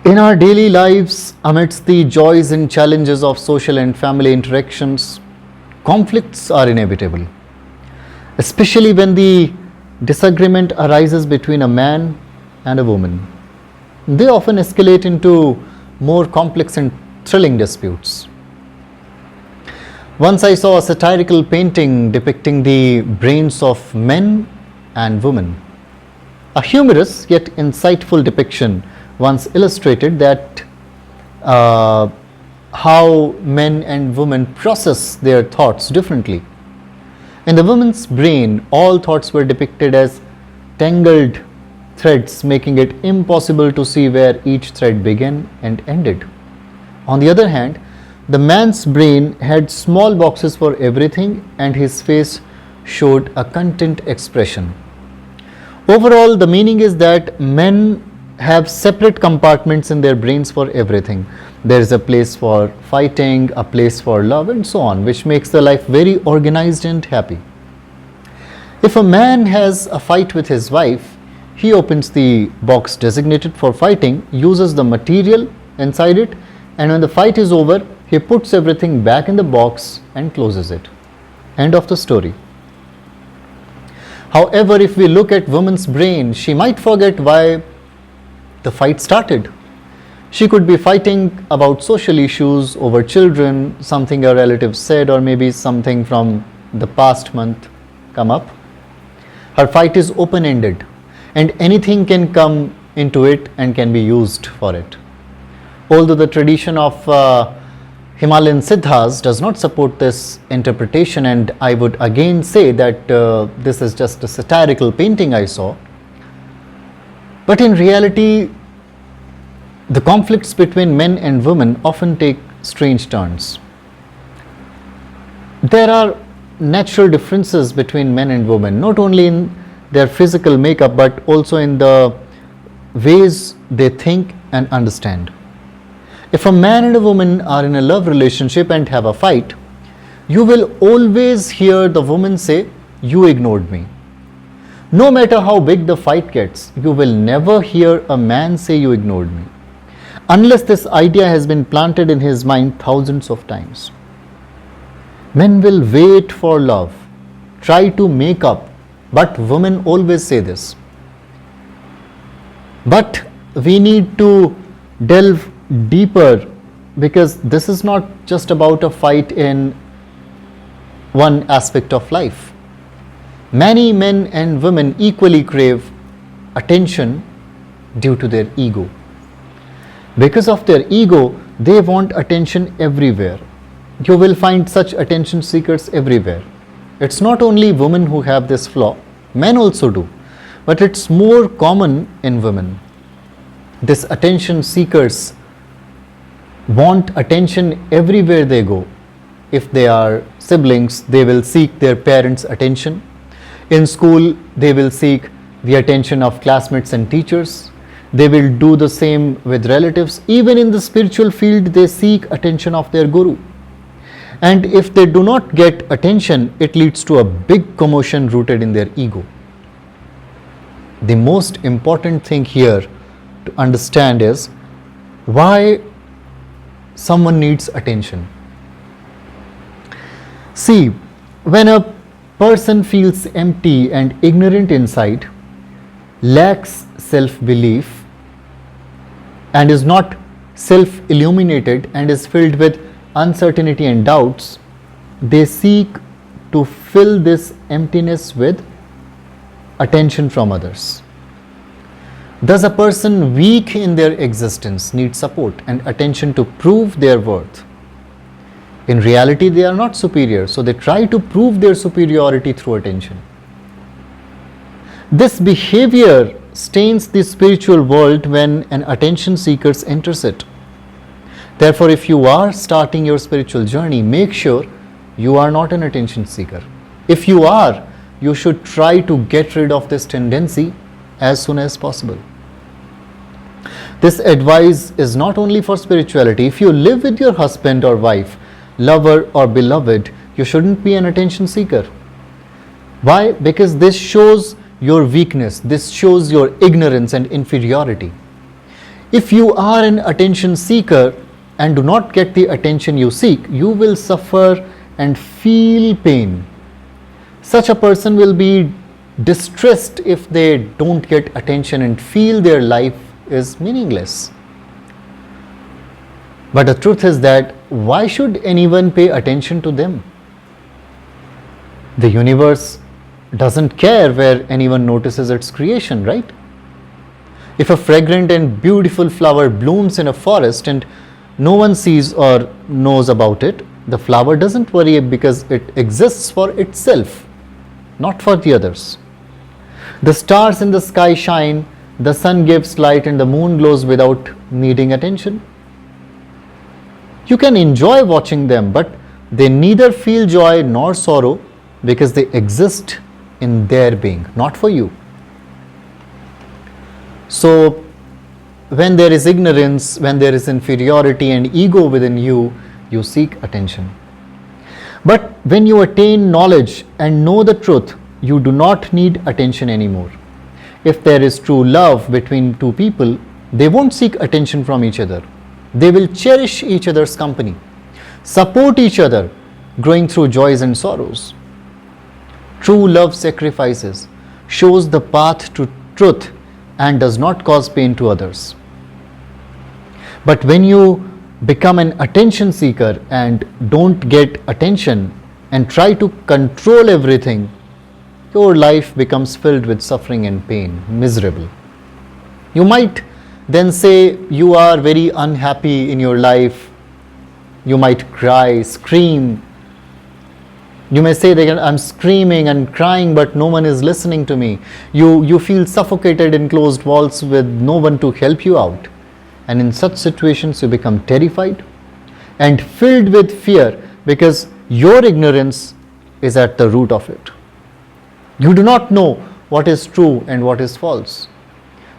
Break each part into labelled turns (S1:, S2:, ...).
S1: In our daily lives, amidst the joys and challenges of social and family interactions, conflicts are inevitable, especially when the disagreement arises between a man and a woman. They often escalate into more complex and thrilling disputes. Once I saw a satirical painting depicting the brains of men and women. A humorous yet insightful depiction once illustrated that how men and women process their thoughts differently. In the woman's brain, all thoughts were depicted as tangled threads, making it impossible to see where each thread began and ended. On the other hand, the man's brain had small boxes for everything, and his face showed a content expression. Overall, the meaning is that men have separate compartments in their brains for everything. There is a place for fighting, a place for love, and so on, which makes the life very organized and happy. If a man has a fight with his wife, he opens the box designated for fighting, uses the material inside it, and when the fight is over, he puts everything back in the box and closes it. End of the story. However, if we look at woman's brain, she might forget why the fight started. She could be fighting about social issues, over children, something a relative said, or maybe something from the past month come up. Her fight is open-ended, and anything can come into it and can be used for it. Although the tradition of Himalayan Siddhas does not support this interpretation, and I would again say that this is just a satirical painting I saw. But in reality, the conflicts between men and women often take strange turns. There are natural differences between men and women, not only in their physical makeup but also in the ways they think and understand. If a man and a woman are in a love relationship and have a fight, you will always hear the woman say, "You ignored me." No matter how big the fight gets, you will never hear a man say, "You ignored me," unless this idea has been planted in his mind thousands of times. Men will wait for love, try to make up, but women always say this. But we need to delve deeper, because this is not just about a fight in one aspect of life. Many men and women equally crave attention due to their ego. Because of their ego, they want attention everywhere. You will find such attention seekers everywhere. It's not only women who have this flaw, men also do, but it's more common in women. These attention seekers want attention everywhere they go. If they are siblings, they will seek their parents' attention. In school, they will seek the attention of classmates and teachers. They will do the same with relatives. Even in the spiritual field, they seek attention of their guru. And if they do not get attention, it leads to a big commotion rooted in their ego. The most important thing here to understand is why someone needs attention. See, when a person feels empty and ignorant inside, lacks self-belief, and is not self-illuminated and is filled with uncertainty and doubts, they seek to fill this emptiness with attention from others. Thus, a person weak in their existence needs support and attention to prove their worth. In reality, they are not superior, so they try to prove their superiority through attention. This behavior stains the spiritual world when an attention seeker enters it. Therefore, if you are starting your spiritual journey, make sure you are not an attention seeker. If you are, you should try to get rid of this tendency as soon as possible. This advice is not only for spirituality. If you live with your husband or wife, lover or beloved, you shouldn't be an attention seeker. Why? Because this shows your weakness. This shows your ignorance and inferiority. If you are an attention seeker and do not get the attention you seek, you will suffer and feel pain. Such a person will be distressed if they don't get attention and feel their life is meaningless. But the truth is that why should anyone pay attention to them? The universe doesn't care where anyone notices its creation, right? If a fragrant and beautiful flower blooms in a forest and no one sees or knows about it, the flower doesn't worry because it exists for itself, not for the others. The stars in the sky shine, the sun gives light, and the moon glows without needing attention. You can enjoy watching them, but they neither feel joy nor sorrow because they exist in their being, not for you. So, when there is ignorance, when there is inferiority and ego within you, you seek attention. But when you attain knowledge and know the truth, you do not need attention anymore. If there is true love between two people, they won't seek attention from each other. They will cherish each other's company, support each other, growing through joys and sorrows. True love sacrifices, shows the path to truth, and does not cause pain to others. But when you become an attention seeker and don't get attention and try to control everything, your life becomes filled with suffering and pain, miserable. You might then say you are very unhappy in your life. You might cry, scream. You may say that I'm screaming and crying, but no one is listening to me. You feel suffocated in closed walls with no one to help you out. And in such situations, you become terrified and filled with fear because your ignorance is at the root of it. You do not know what is true and what is false.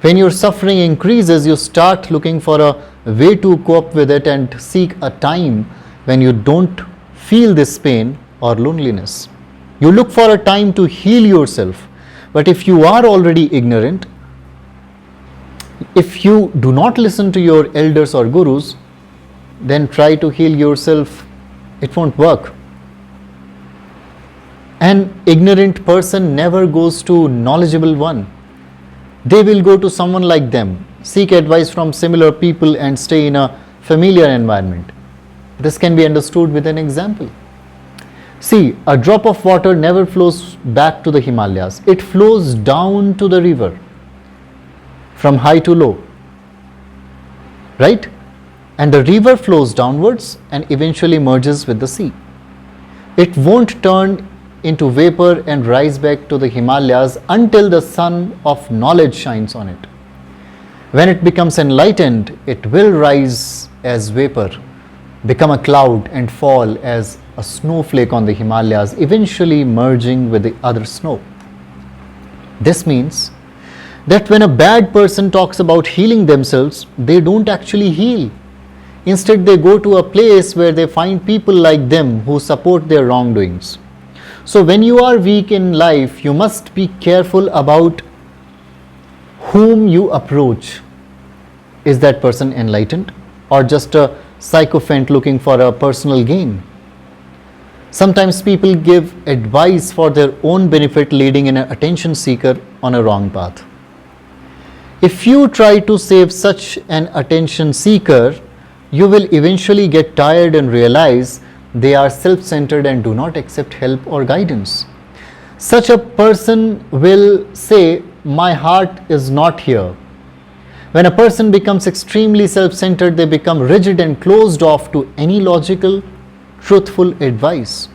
S1: When your suffering increases, you start looking for a way to cope with it and seek a time when you don't feel this pain or loneliness. You look for a time to heal yourself. But if you are already ignorant, if you do not listen to your elders or gurus, then try to heal yourself. It won't work. An ignorant person never goes to knowledgeable one. They will go to someone like them, seek advice from similar people and stay in a familiar environment. This can be understood with an example. See, a drop of water never flows back to the Himalayas. It flows down to the river from high to low, right? And the river flows downwards and eventually merges with the sea. It won't turn into vapor and rise back to the Himalayas until the sun of knowledge shines on it. When it becomes enlightened, it will rise as vapor, become a cloud and fall as a snowflake on the Himalayas, eventually merging with the other snow. This means that when a bad person talks about healing themselves, they don't actually heal. Instead, they go to a place where they find people like them who support their wrongdoings. So when you are weak in life, you must be careful about whom you approach. Is that person enlightened or just a sycophant looking for a personal gain? Sometimes people give advice for their own benefit, leading an attention seeker on a wrong path. If you try to save such an attention seeker, you will eventually get tired and realize they are self-centered and do not accept help or guidance. Such a person will say, "My heart is not here." When a person becomes extremely self-centered, they become rigid and closed off to any logical, truthful advice.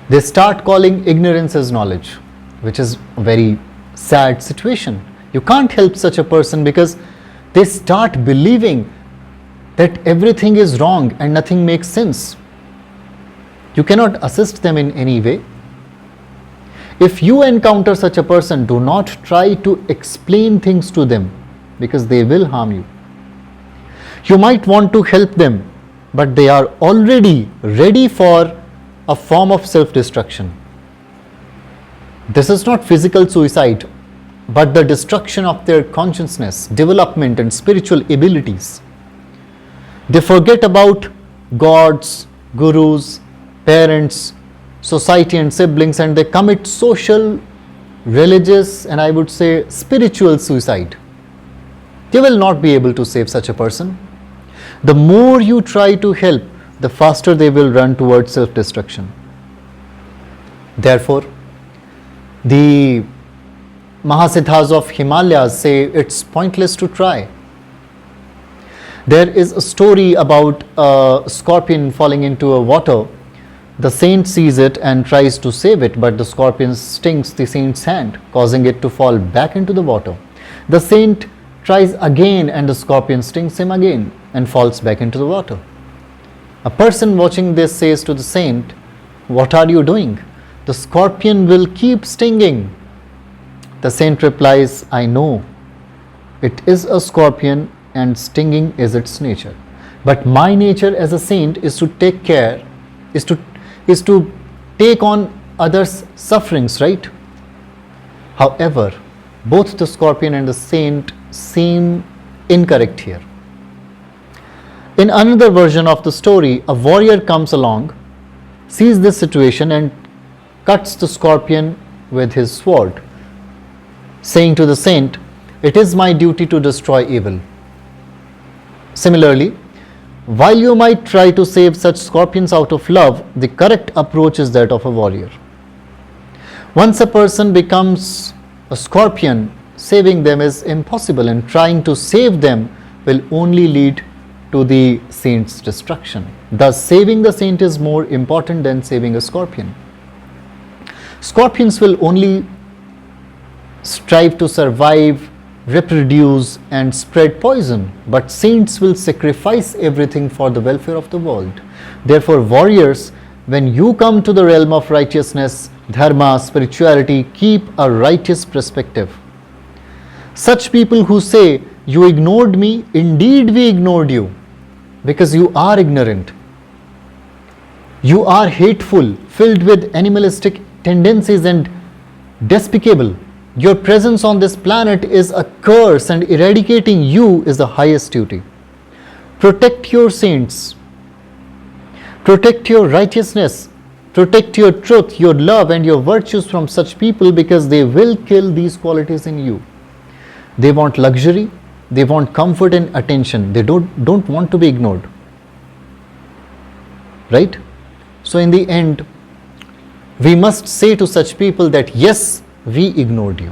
S1: They start calling ignorance as knowledge, which is a very sad situation. You can't help such a person because they start believing that everything is wrong and nothing makes sense. You cannot assist them in any way. If you encounter such a person, do not try to explain things to them because they will harm you. You might want to help them, but they are already ready for a form of self-destruction. This is not physical suicide, but the destruction of their consciousness, development, and spiritual abilities. They forget about gods, gurus, parents, society, and siblings, and they commit social, religious, and I would say spiritual suicide. They will not be able to save such a person. The more you try to help, the faster they will run towards self-destruction. Therefore, the Mahasiddhas of Himalayas say it's pointless to try. There is a story about a scorpion falling into a water. The saint sees it and tries to save it, but the scorpion stings the saint's hand, causing it to fall back into the water. The saint tries again and the scorpion stings him again and falls back into the water. A person watching this says to the saint, "What are you doing? The scorpion will keep stinging." The saint replies, "I know. It is a scorpion and stinging is its nature. But my nature as a saint is to take care, is to take on others' sufferings, right?" However, both the scorpion and the saint seem incorrect here. In another version of the story, a warrior comes along, sees this situation and cuts the scorpion with his sword, saying to the saint, "It is my duty to destroy evil." Similarly, while you might try to save such scorpions out of love, the correct approach is that of a warrior. Once a person becomes a scorpion, saving them is impossible, and trying to save them will only lead to the saint's destruction. Thus, saving the saint is more important than saving a scorpion. Scorpions will only strive to survive, reproduce, and spread poison, but saints will sacrifice everything for the welfare of the world. Therefore, warriors, when you come to the realm of righteousness, dharma, spirituality, keep a righteous perspective. Such people who say, "You ignored me, indeed we ignored you," because you are ignorant. You are hateful, filled with animalistic tendencies and despicable. Your presence on this planet is a curse, and eradicating you is the highest duty. Protect your saints. Protect your righteousness. Protect your truth, your love, and your virtues from such people, because they will kill these qualities in you. They want luxury, they want comfort and attention. They don't want to be ignored. Right? So in the end, we must say to such people that yes, we ignored you.